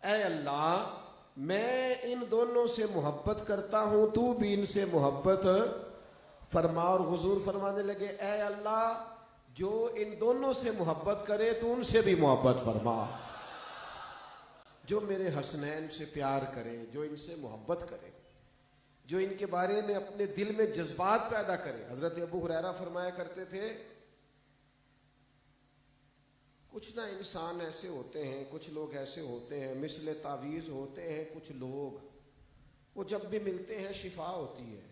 اے اللہ میں ان دونوں سے محبت کرتا ہوں، تو بھی ان سے محبت فرما۔ اور حضور فرمانے لگے اے اللہ جو ان دونوں سے محبت کرے تو ان سے بھی محبت فرما، جو میرے حسنین سے پیار کرے، جو ان سے محبت کرے، جو ان کے بارے میں اپنے دل میں جذبات پیدا کرے۔ حضرت ابو ہریرہ فرمایا کرتے تھے کچھ نہ انسان ایسے ہوتے ہیں، کچھ لوگ ایسے ہوتے ہیں مثل تعویذ ہوتے ہیں، کچھ لوگ وہ جب بھی ملتے ہیں شفا ہوتی ہے،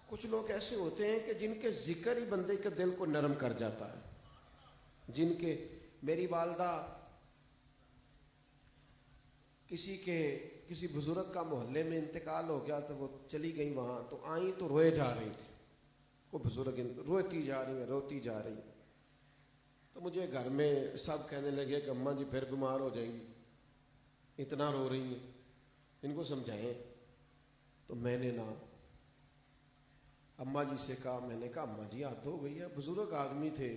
کچھ لوگ ایسے ہوتے ہیں کہ جن کے ذکر ہی بندے کے دل کو نرم کر جاتا ہے، جن کے میری والدہ کسی بزرگ کا محلے میں انتقال ہو گیا تو وہ چلی گئی وہاں، تو آئیں تو روئے جا رہی تھی، وہ بزرگ روتی جا رہی ہیں، روتی جا رہی ہیں، تو مجھے گھر میں سب کہنے لگے کہ اماں جی پھر بیمار ہو جائیں گی، اتنا رو رہی ہیں، ان کو سمجھائیں۔ تو میں نے نا اماں جی سے کہا، میں نے کہا اماں جی حد ہو گئی ہے، بزرگ آدمی تھے،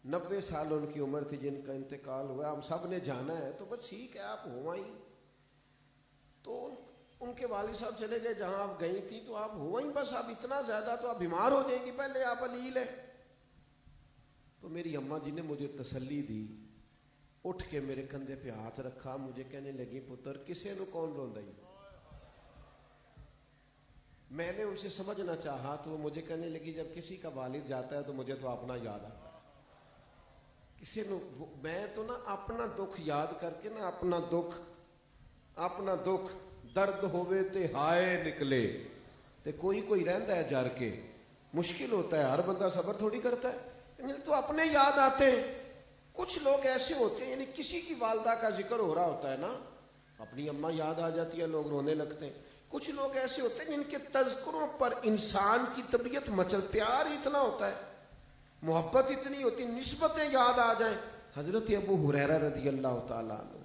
90 سال ان کی عمر تھی جن کا انتقال ہوا، ہم سب نے جانا ہے، تو بس ٹھیک ہے آپ ہو آئیں۔ تو ان کے والد صاحب چلے گئے جہاں آپ گئی تھی، تو آپ ہو آئیں، بس آپ اتنا زیادہ تو آپ بیمار ہو جائیں گی، پہلے آپ علیل ہے۔ تو میری اماں جی نے مجھے تسلی دی، اٹھ کے میرے کندھے پہ ہاتھ رکھا، مجھے کہنے لگی پتر کسے نو کون روندائی۔ میں نے ان سے سمجھنا چاہا تو وہ مجھے کہنے لگی جب کسی کا والد جاتا ہے تو مجھے تو اپنا یاد آتا ہے، کسی نو میں تو نا اپنا دکھ یاد کر کے نا اپنا دکھ درد ہوئے تے ہائے نکلے تے کوئی رہندا ہے جر کے، مشکل ہوتا ہے، ہر بندہ صبر تھوڑی کرتا ہے، تو اپنے یاد آتے ہیں۔ کچھ لوگ ایسے ہوتے ہیں، یعنی کسی کی والدہ کا ذکر ہو رہا ہوتا ہے نا، اپنی اماں یاد آ جاتی ہے، لوگ رونے لگتے ہیں۔ کچھ لوگ ایسے ہوتے ہیں جن کے تذکروں پر انسان کی طبیعت مچل، پیار اتنا ہوتا ہے، محبت اتنی ہوتی، نسبتیں یاد آ جائیں۔ حضرت ابو ہریرہ رضی اللہ تعالیٰ عنہ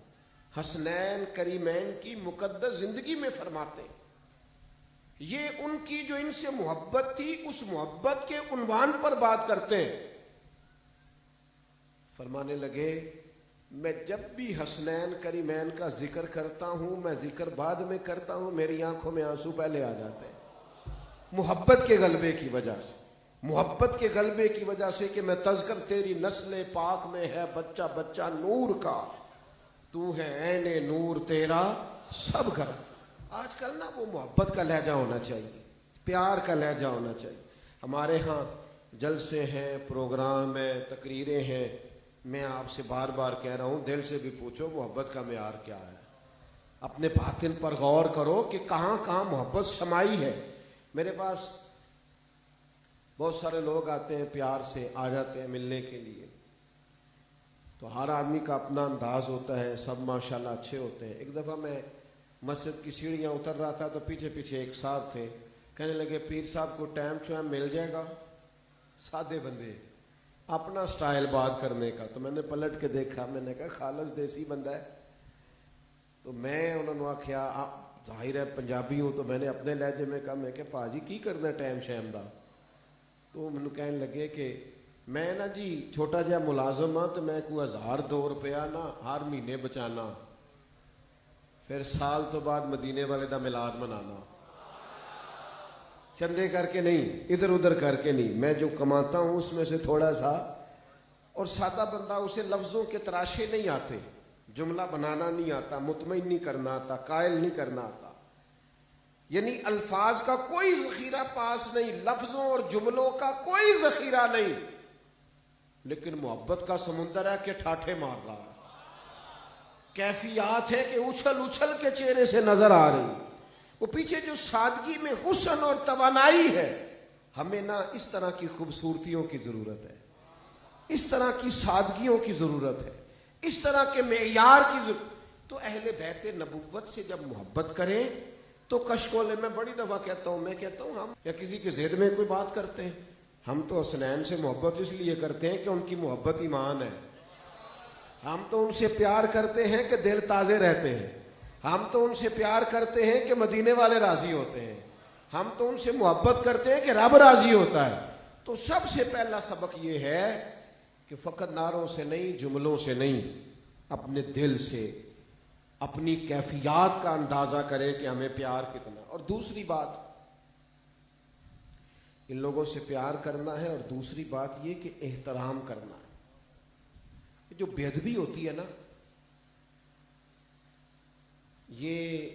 حسنین کریمین کی مقدس زندگی میں فرماتے ہیں، یہ ان کی جو ان سے محبت تھی اس محبت کے عنوان پر بات کرتے ہیں۔ فرمانے لگے میں جب بھی حسنین کریمین کا ذکر کرتا ہوں، میں ذکر بعد میں کرتا ہوں، میری آنکھوں میں آنسو پہلے آ جاتے ہیں، محبت کے غلبے کی وجہ سے، محبت کے غلبے کی وجہ سے کہ میں تذکر تیری نسل پاک میں ہے بچہ بچہ نور کا، تو ہے عین نور تیرا سب گھر۔ آج کل نا وہ محبت کا لہجہ ہونا چاہیے، پیار کا لہجہ ہونا چاہیے۔ ہمارے ہاں جلسے ہیں، پروگرام ہیں، تقریریں ہیں، میں آپ سے بار بار کہہ رہا ہوں دل سے بھی پوچھو محبت کا معیار کیا ہے، اپنے باطن پر غور کرو کہ کہاں کہاں محبت سمائی ہے۔ میرے پاس بہت سارے لوگ آتے ہیں، پیار سے آ جاتے ہیں ملنے کے لیے، تو ہر آدمی کا اپنا انداز ہوتا ہے، سب ماشاءاللہ اچھے ہوتے ہیں۔ ایک دفعہ میں مسجد کی سیڑھیاں اتر رہا تھا تو پیچھے ایک صاحب تھے، کہنے لگے پیر صاحب کو ٹائم شوائم مل جائے گا؟ سادے بندے، اپنا سٹائل بات کرنے کا۔ تو میں نے پلٹ کے دیکھا، میں نے کہا خالص دیسی بندہ ہے، تو میں انہوں نے آخیا ظاہر ہے پنجابی ہوں، تو میں نے اپنے لہجے میں کہا، میں کہ پاجی کی کرنا ٹائم شائم دا؟ تو مجھے کہنے لگے کہ میں نا جی چھوٹا جہا ملازم ہاں، تو میں کوئی 1000-2 روپیہ نا ہر مہینے بچانا، پھر سال تو بعد مدینے والے دا میلاد منانا، چندے کر کے نہیں، ادھر ادھر کر کے نہیں، میں جو کماتا ہوں اس میں سے تھوڑا سا۔ اور سادہ بندہ اسے لفظوں کے تراشے نہیں آتے، جملہ بنانا نہیں آتا، مطمئن نہیں کرنا آتا، قائل نہیں کرنا آتا، یعنی الفاظ کا کوئی ذخیرہ پاس نہیں، لفظوں اور جملوں کا کوئی ذخیرہ نہیں، لیکن محبت کا سمندر ہے کہ ٹھاٹھے مار رہا ہے، کیفیات ہے کہ اچھل اچھل کے چہرے سے نظر آ رہی، وہ پیچھے جو سادگی میں حسن اور توانائی ہے۔ ہمیں نا اس طرح کی خوبصورتیوں کی ضرورت ہے، اس طرح کی سادگیوں کی ضرورت ہے، اس طرح کے معیار کی ضرورت۔ تو اہل بیت نبوت سے جب محبت کریں تو کشکولے، میں بڑی دفعہ کہتا ہوں، ہم یا کسی کے ذہن میں کوئی بات کرتے ہیں، ہم تو حسنین سے محبت اس لیے کرتے ہیں کہ ان کی محبت ایمان ہے، ہم تو ان سے پیار کرتے ہیں کہ دل تازے رہتے ہیں، ہم تو ان سے پیار کرتے ہیں کہ مدینے والے راضی ہوتے ہیں، ہم تو ان سے محبت کرتے ہیں کہ رب راضی ہوتا ہے۔ تو سب سے پہلا سبق یہ ہے کہ فقط نعروں سے نہیں، جملوں سے نہیں، اپنے دل سے اپنی کیفیات کا اندازہ کرے کہ ہمیں پیار کتنا. اور دوسری بات ان لوگوں سے پیار کرنا ہے، اور دوسری بات یہ کہ احترام کرنا ہے. جو بے ادبی ہوتی ہے نا، یہ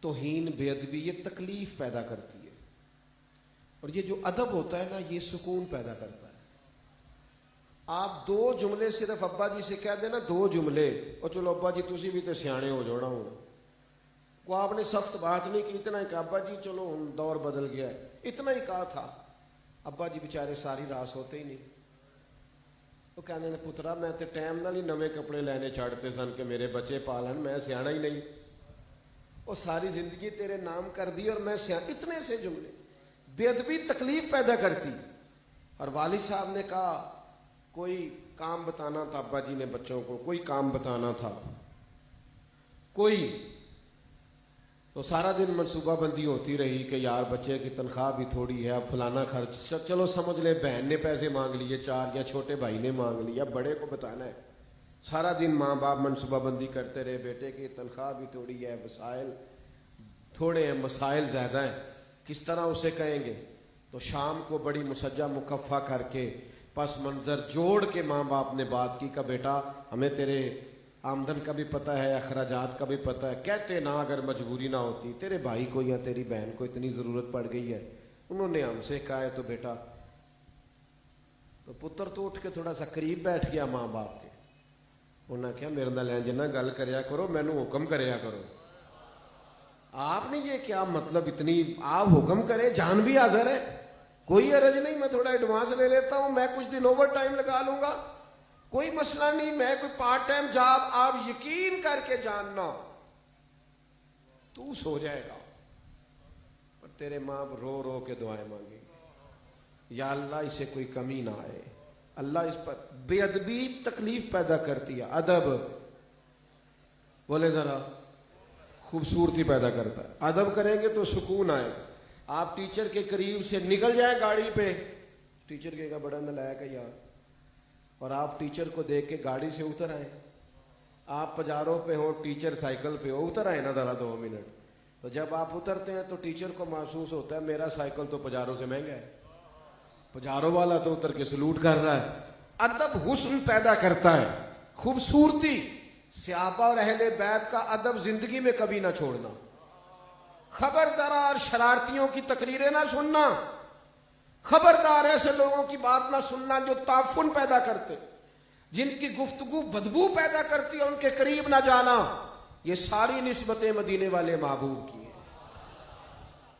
توہین، بے ادبی، یہ تکلیف پیدا کرتی ہے. اور یہ جو ادب ہوتا ہے نا، یہ سکون پیدا کرتا ہے. آپ 2 جملے صرف ابا جی سے کہہ دینا، 2 جملے، اور چلو ابا جی تسی بھی تے سیانے ہو جوڑا ہوں، کو آپ نے سخت بات نہیں کی، اتنا ہی کہا ابا جی چلو ہن دور بدل گیا ہے، اتنا ہی کہا تھا. ابا جی بیچارے ساری رات سوتے ہی نہیں. وہ کہنے نے پترا میں تے ٹائم نال ہی نویں کپڑے لینے چھڑتے سن کہ میرے بچے پالن، میں سیانا ہی نہیں. وہ ساری زندگی تیرے نام کر دی اور میں سیانا. اتنے سے جملے. بے ادبی تکلیف پیدا کرتی. اور والد صاحب نے کہا کوئی کام بتانا تھا، ابا جی نے بچوں کو کوئی کام بتانا تھا، کوئی تو سارا دن منصوبہ بندی ہوتی رہی کہ یار بچے کی تنخواہ بھی تھوڑی ہے، اب فلانا خرچ، چلو سمجھ لیں بہن نے پیسے مانگ لیے 4 یا چھوٹے بھائی نے مانگ لیا، بڑے کو بتانا ہے. سارا دن ماں باپ منصوبہ بندی کرتے رہے، بیٹے کی تنخواہ بھی تھوڑی ہے، وسائل تھوڑے ہیں، مسائل زیادہ ہیں، کس طرح اسے کہیں گے. تو شام کو بڑی مسجع مکفہ کر کے پس منظر جوڑ کے ماں باپ نے بات کی کہ بیٹا ہمیں تیرے آمدن کا بھی پتہ ہے، اخراجات کا بھی پتہ ہے، کہتے نہ اگر مجبوری نہ ہوتی، تیرے بھائی کو یا تیری بہن کو اتنی ضرورت پڑ گئی ہے، انہوں نے ہم سے کہا ہے تو بیٹا. تو پتر تو اٹھ کے تھوڑا سا قریب بیٹھ گیا ماں باپ کے. انہوں نے کہا میرے نال انج نہ گل کریا کرو، مینوں حکم کریا کرو. آپ نے یہ کیا مطلب اتنی، آپ حکم کریں، جان بھی حاضر ہے، کوئی عرض نہیں، میں تھوڑا ایڈوانس لے لیتا ہوں، میں کچھ دن اوور ٹائم لگا لوں گا، کوئی مسئلہ نہیں، میں کوئی پارٹ ٹائم جاب. آپ یقین کر کے جاننا تو سو جائے گا، اور تیرے ماں رو رو کے دعائیں مانگے گی یا اللہ اسے کوئی کمی نہ آئے. اللہ اس پر بے ادبی تکلیف پیدا کرتی ہے، ادب بولے ذرا خوبصورتی پیدا کرتا ہے. ادب کریں گے تو سکون آئے. آپ ٹیچر کے قریب سے نکل جائیں گاڑی پہ، ٹیچر کہے گا بڑا نالائق ہے یار، اور آپ ٹیچر کو دیکھ کے گاڑی سے اتر آئیں. آپ پجاروں پہ ہو، ٹیچر سائیکل پہ ہو، اتر آئے نا ذرا 2 منٹ. تو جب آپ اترتے ہیں تو ٹیچر کو محسوس ہوتا ہے میرا سائیکل تو پجاروں سے مہنگا ہے، پجاروں والا تو اتر کے سلوٹ کر رہا ہے. ادب حسن پیدا کرتا ہے، خوبصورتی. صحابہ اور اہل بیت کا ادب زندگی میں کبھی نہ چھوڑنا. خبردار شرارتیوں کی تقریریں نہ سننا، خبردار ایسے لوگوں کی بات نہ سننا جو تعفن پیدا کرتے، جن کی گفتگو بدبو پیدا کرتی ہے، ان کے قریب نہ جانا. یہ ساری نسبتیں مدینے والے محبوب کی ہیں.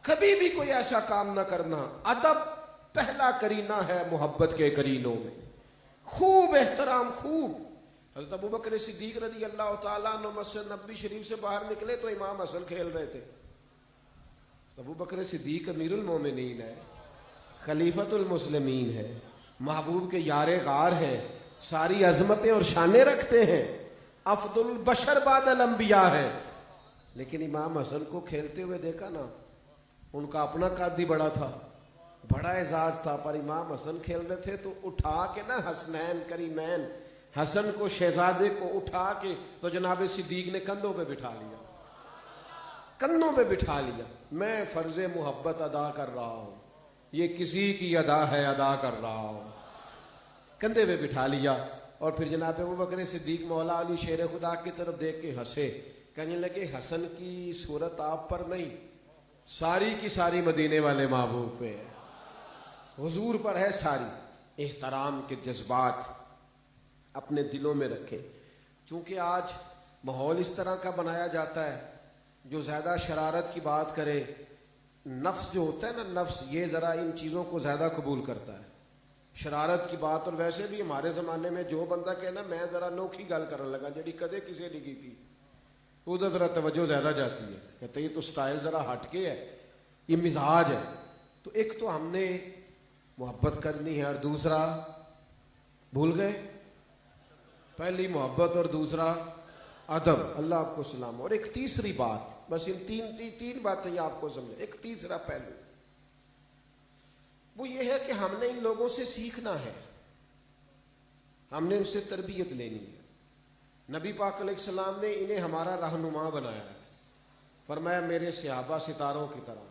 کبھی بھی کوئی ایسا کام نہ کرنا. ادب پہلا کرینہ ہے محبت کے کرینوں میں. خوب احترام. خوب حضرت ابوبکر صدیق رضی اللہ تعالیٰ عنہ مسجد نبوی شریف سے باہر نکلے تو امام حسن کھیل رہے تھے. ابوبکر صدیق امیر المومنین ہے، خلیفۃ المسلمین ہے، محبوب کے یار غار ہے، ساری عظمتیں اور شانیں رکھتے ہیں، افضل البشر بعد الانبیاء ہے. لیکن امام حسن کو کھیلتے ہوئے دیکھا نا، ان کا اپنا قد ہی بڑا تھا، بڑا اعزاز تھا، پر امام حسن کھیل رہے تھے تو اٹھا کے نا حسنین کریمین، حسن کو شہزادے کو اٹھا کے تو جناب صدیق نے کندھوں پہ بٹھا لیا، کندھوں پہ بٹھا لیا. میں فرض محبت ادا کر رہا ہوں، یہ کسی کی ادا ہے، ادا کر رہا ہوں. کندھے پہ بٹھا لیا. اور پھر جناب ابوبکر صدیق مولا علی شیر خدا کی طرف دیکھ کے ہنسے، کہنے لگے حسن کی صورت آپ پر نہیں، ساری کی ساری مدینے والے محبوب پہ ہے، حضور پر ہے ساری. احترام کے جذبات اپنے دلوں میں رکھیں. چونکہ آج ماحول اس طرح کا بنایا جاتا ہے، جو زیادہ شرارت کی بات کرے، نفس جو ہوتا ہے نا، نفس یہ ذرا ان چیزوں کو زیادہ قبول کرتا ہے، شرارت کی بات. اور ویسے بھی ہمارے زمانے میں جو بندہ کہنا میں ذرا نوکھی گل کرنے لگا جڑی کدے کسی نے کی تھی، ادھر ذرا توجہ زیادہ جاتی ہے، کہتے یہ تو سٹائل ذرا ہٹ کے ہے، یہ مزاج ہے. تو ایک تو ہم نے محبت کرنی ہے، اور دوسرا بھول گئے، پہلی محبت اور دوسرا ادب. اللہ آپ کو سلام. اور ایک تیسری بات، بس ان تین باتیں یہ آپ کو سمجھیں. ایک تیسرا پہلو وہ یہ ہے کہ ہم نے ان لوگوں سے سیکھنا ہے، ہم نے ان سے تربیت لینی ہے. نبی پاک علیہ السلام نے انہیں ہمارا رہنما بنایا ہے. فرمایا میرے صحابہ ستاروں کی طرح،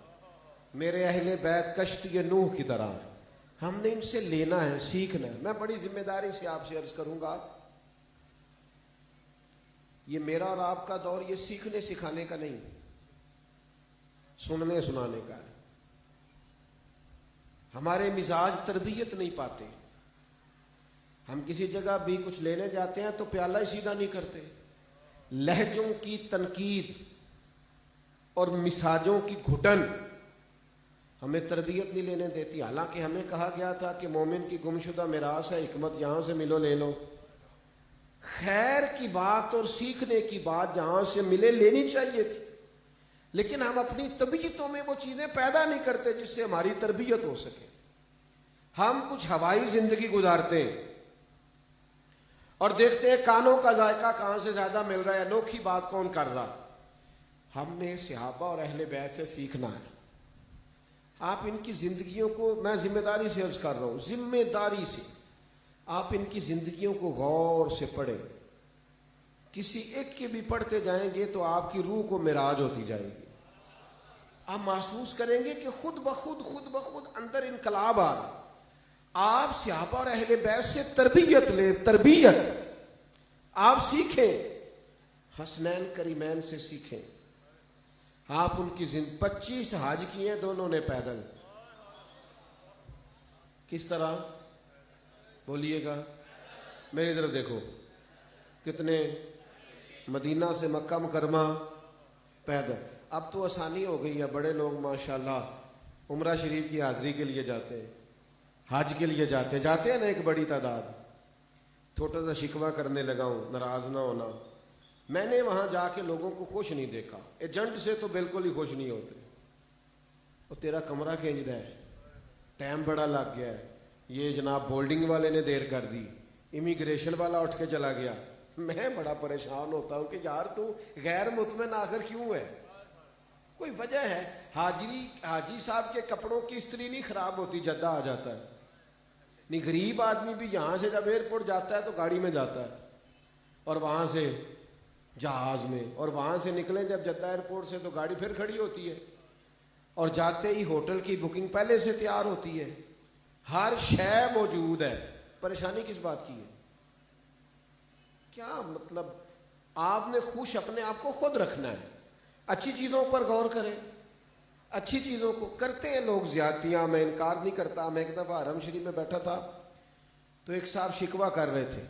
میرے اہل بیت کشتی نوح کی طرح ہیں. ہم نے ان سے لینا ہے، سیکھنا ہے. میں بڑی ذمہ داری سے آپ سے عرض کروں گا، یہ میرا اور آپ کا دور یہ سیکھنے سکھانے کا نہیں، سننے سنانے کا ہے. ہمارے مزاج تربیت نہیں پاتے. ہم کسی جگہ بھی کچھ لینے جاتے ہیں تو پیالہ ہی سیدھا نہیں کرتے. لہجوں کی تنقید اور مزاجوں کی گھٹن ہمیں تربیت نہیں لینے دیتی. حالانکہ ہمیں کہا گیا تھا کہ مومن کی گمشدہ میراث ہے حکمت، یہاں سے ملو لے لو. خیر کی بات اور سیکھنے کی بات جہاں سے ملے لینی چاہیے تھی، لیکن ہم اپنی طبیعتوں میں وہ چیزیں پیدا نہیں کرتے جس سے ہماری تربیت ہو سکے. ہم کچھ ہوائی زندگی گزارتے ہیں اور دیکھتے ہیں کانوں کا ذائقہ کہاں سے زیادہ مل رہا ہے، انوکھی بات کون کر رہا. ہم نے صحابہ اور اہل بیت سے سیکھنا ہے. آپ ان کی زندگیوں کو، میں ذمہ داری سے عرض کر رہا ہوں، ذمہ داری سے آپ ان کی زندگیوں کو غور سے پڑھیں. کسی ایک کے بھی پڑھتے جائیں گے تو آپ کی روح کو معراج ہوتی جائے گی. آپ محسوس کریں گے کہ خود بخود اندر انقلاب آ رہا. آپ صحابہ اور اہل بیت سے تربیت لیں، تربیت آپ سیکھیں. حسنین کریمین سے سیکھیں. آپ ان کی 25 حج کیے ہیں دونوں نے پیدل. کس طرح؟ بولیے گا، میری طرف دیکھو. کتنے؟ مدینہ سے مکہ مکرمہ پیدل. اب تو آسانی ہو گئی ہے، بڑے لوگ ماشاءاللہ عمرہ شریف کی حاضری کے لیے جاتے ہیں، حج کے لیے جاتے ہیں نا ایک بڑی تعداد. چھوٹا سا شکوہ کرنے لگا ہوں، ناراض نہ ہونا. میں نے وہاں جا کے لوگوں کو خوش نہیں دیکھا. ایجنٹ سے تو بالکل ہی خوش نہیں ہوتے. وہ تیرا کمرہ کھینچ رہا ہے، ٹائم بڑا لگ گیا ہے، یہ جناب بولڈنگ والے نے دیر کر دی، امیگریشن والا اٹھ کے چلا گیا. میں بڑا پریشان ہوتا ہوں کہ یار تو غیر مطمئن آخر کیوں ہے؟ کوئی وجہ ہے. حاجی صاحب کے کپڑوں کی استری نہیں خراب ہوتی، جدہ آ جاتا ہے. نہیں، غریب آدمی بھی یہاں سے جب ایئرپورٹ جاتا ہے تو گاڑی میں جاتا ہے، اور وہاں سے جہاز میں، اور وہاں سے نکلیں جب جدہ ایئرپورٹ سے تو گاڑی پھر کھڑی ہوتی ہے، اور جاتے ہی ہوٹل کی بکنگ پہلے سے تیار ہوتی ہے. ہر شے موجود ہے. پریشانی کس بات کی ہے؟ کیا مطلب؟ آپ نے خوش اپنے آپ کو خود رکھنا ہے. اچھی چیزوں پر غور کریں. اچھی چیزوں کو کرتے ہیں لوگ زیادتیاں، میں انکار نہیں کرتا. میں ایک دفعہ حرم شریف میں بیٹھا تھا تو ایک صاحب شکوہ کر رہے تھے،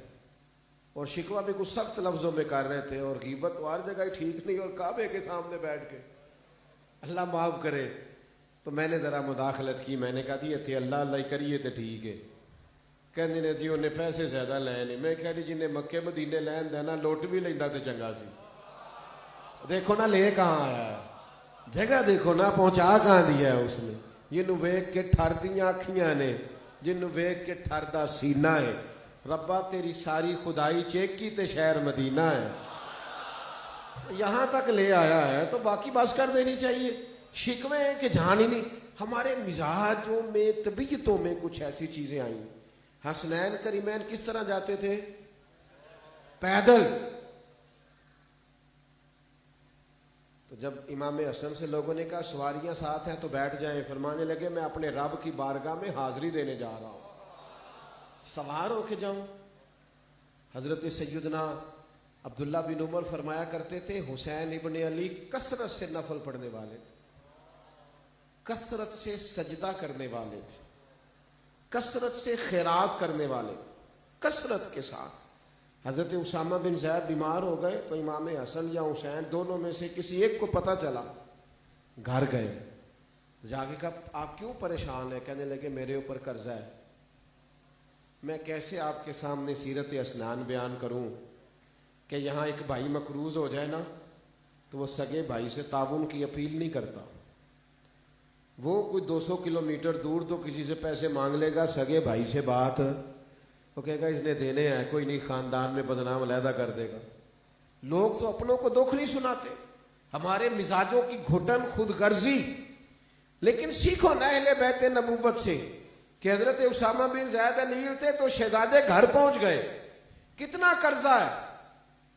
اور شکوہ بھی کچھ سخت لفظوں میں کر رہے تھے، اور غیبت تو ہر جگہ ہی ٹھیک نہیں، اور کعبے کے سامنے بیٹھ کے اللہ معاف کرے. تو میں نے ذرا مداخلت کی. میں نے کہا جی اتنے اللہ اللہ کریے تو ٹھیک ہے. کہنے نے جی انہیں پیسے زیادہ لے نہیں. میں کہا جی جنہیں مکے مدینے لین دینا لوٹ بھی لینا تو چنگا سی. دیکھو نا لے کہاں آیا ہے، جگہ دیکھو نا پہنچا کہاں دیا ہے اس نے. جنوں ویک کے ٹھردیاں اکھیاں نے، جنوں ویک کے ٹھردا سینہ ہے. ربا تیری ساری خدائی چیک کی تے شہر مدینہ ہے. یہاں تک لے آیا ہے تو باقی بس کر دینی چاہیے. شکوے ہیں کہ جان ہی نہیں. ہمارے مزاجوں میں، طبیعتوں میں کچھ ایسی چیزیں آئیں. حسنین کریمین کس طرح جاتے تھے؟ پیدل. تو جب امام حسن سے لوگوں نے کہا سواریاں ساتھ ہیں تو بیٹھ جائیں، فرمانے لگے میں اپنے رب کی بارگاہ میں حاضری دینے جا رہا ہوں، سوار ہو کے جاؤں. حضرت سیدنا عبداللہ بن عمر فرمایا کرتے تھے حسین ابن علی کثرت سے نفل پڑھنے والے تھے، کثرت سے سجدہ کرنے والے تھے، کثرت سے خیرات کرنے والے، کثرت کے ساتھ. حضرت اسامہ بن زید بیمار ہو گئے تو امام حسن یا حسین دونوں میں سے کسی ایک کو پتہ چلا، گھر گئے، جا کے کہا آپ کیوں پریشان ہیں؟ کہنے لگے میرے اوپر قرضہ ہے. میں کیسے آپ کے سامنے سیرت اسنان بیان کروں کہ یہاں ایک بھائی مقروض ہو جائے نا تو وہ سگے بھائی سے تعاون کی اپیل نہیں کرتا. وہ کوئی 200 کلومیٹر دور تو کسی سے پیسے مانگ لے گا، سگے بھائی سے بات وہ کہے گا اس نے دینے ہیں، کوئی نہیں، خاندان میں بدنام علیحدہ کر دے گا. لوگ تو اپنوں کو دکھ نہیں سناتے. ہمارے مزاجوں کی گھٹن، خود غرضی. لیکن سیکھو نا اہل بیت نبوت سے کہ حضرت اسامہ بن زید علیل تھے تو شہزادے گھر پہنچ گئے. کتنا قرضہ ہے؟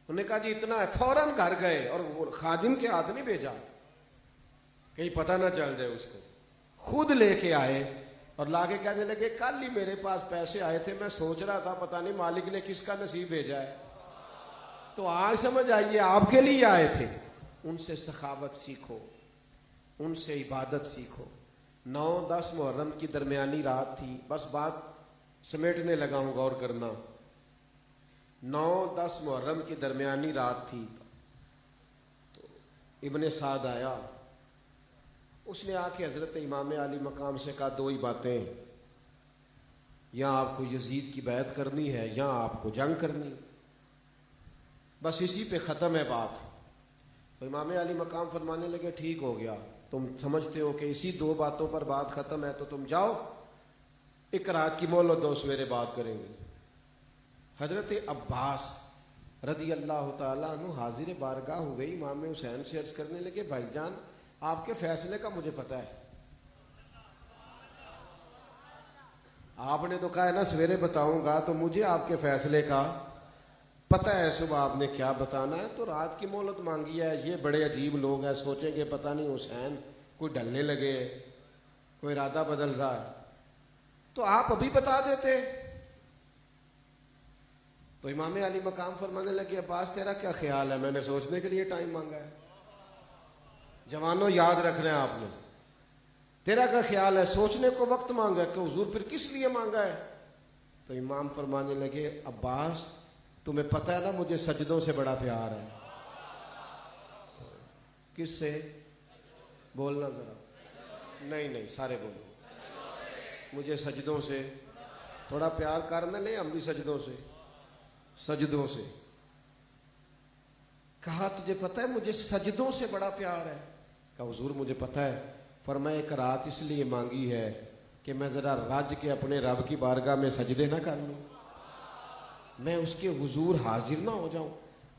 انہوں نے کہا جی اتنا ہے، فوراً گھر گئے اور وہ خادم کے ہاتھ نہیں بھیجا کہیں پتہ نہ چل جائے اس کو، خود لے کے آئے اور لا کے کہنے لگے کل ہی میرے پاس پیسے آئے تھے، میں سوچ رہا تھا پتہ نہیں مالک نے کس کا نصیب بھیجا ہے، تو آج سمجھ آئیے آپ کے لیے آئے تھے۔ ان سے سخاوت سیکھو، ان سے عبادت سیکھو۔ 9-10 محرم کی درمیانی رات تھی، بس بات سمیٹنے لگا ہوں، غور کرنا۔ 9-10 محرم کی درمیانی رات تھی تو ابن سعد آیا، اس نے آ کے حضرت امام علی مقام سے کہا 2 ہی باتیں، یا آپ کو یزید کی بیعت کرنی ہے یا آپ کو جنگ کرنی، بس اسی پہ ختم ہے بات۔ تو امام علی مقام فرمانے لگے ٹھیک ہو گیا، تم سمجھتے ہو کہ اسی 2 باتوں پر بات ختم ہے تو تم جاؤ، 1 رات کی مہلت دو، سویرے بات کریں گے۔ حضرت عباس رضی اللہ تعالیٰ عنہ حاضر بارگاہ ہوئے، امام حسین سے عرض کرنے لگے بھائی جان آپ کے فیصلے کا مجھے پتہ ہے، آپ نے تو کہا ہے نا سویرے بتاؤں گا، تو مجھے آپ کے فیصلے کا پتہ ہے، صبح آپ نے کیا بتانا ہے، تو رات کی مہلت مانگی ہے، یہ بڑے عجیب لوگ ہیں، سوچیں گے پتہ نہیں حسین کوئی ڈھلنے لگے، کوئی ارادہ بدل رہا ہے، تو آپ ابھی بتا دیتے۔ تو امام علی مقام فرمانے لگے عباس تیرا کیا خیال ہے، میں نے سوچنے کے لیے ٹائم مانگا ہے، جوانوں یاد رکھنا ہے آپ نے، تیرا کیا خیال ہے، سوچنے کو وقت مانگا ہے، کہ حضور پھر کس لیے مانگا ہے؟ تو امام فرمانے لگے عباس تمہیں پتہ ہے نا مجھے سجدوں سے بڑا پیار ہے۔ کس سے؟ بولنا ذرا، نہیں سارے بولو، مجھے سجدوں سے تھوڑا پیار کرنا، نہیں ہم بھی سجدوں سے۔ کہا تجھے پتہ ہے مجھے سجدوں سے بڑا پیار ہے؟ کہا حضور مجھے پتہ ہے۔ فرمایا 1 رات اس لیے مانگی ہے کہ میں ذرا رج کے اپنے رب کی بارگاہ میں سجدے نہ کر لوں، میں اس کے حضور حاضر نہ ہو جاؤں۔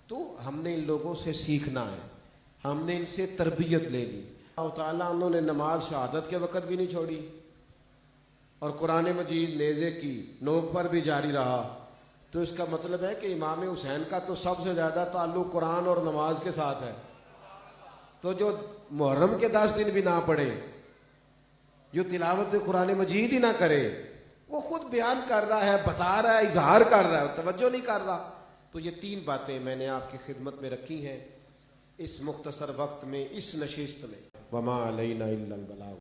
تو ہم نے ان لوگوں سے سیکھنا ہے، ہم نے ان سے تربیت لے لی۔ اللہ تعالیٰ انہوں نے نماز شہادت کے وقت بھی نہیں چھوڑی، اور قرآن مجید نیزے کی نوک پر بھی جاری رہا، تو اس کا مطلب ہے کہ امام حسین کا تو سب سے زیادہ تعلق قرآن اور نماز کے ساتھ ہے۔ تو جو محرم کے 10 دن بھی نہ پڑھے، جو تلاوت قرآن مجید ہی نہ کرے، وہ خود بیان کر رہا ہے، بتا رہا ہے، اظہار کر رہا ہے، توجہ نہیں کر رہا۔ تو یہ 3 باتیں میں نے آپ کی خدمت میں رکھی ہیں اس مختصر وقت میں، اس نشست میں۔ وما علینا الا البلاغ۔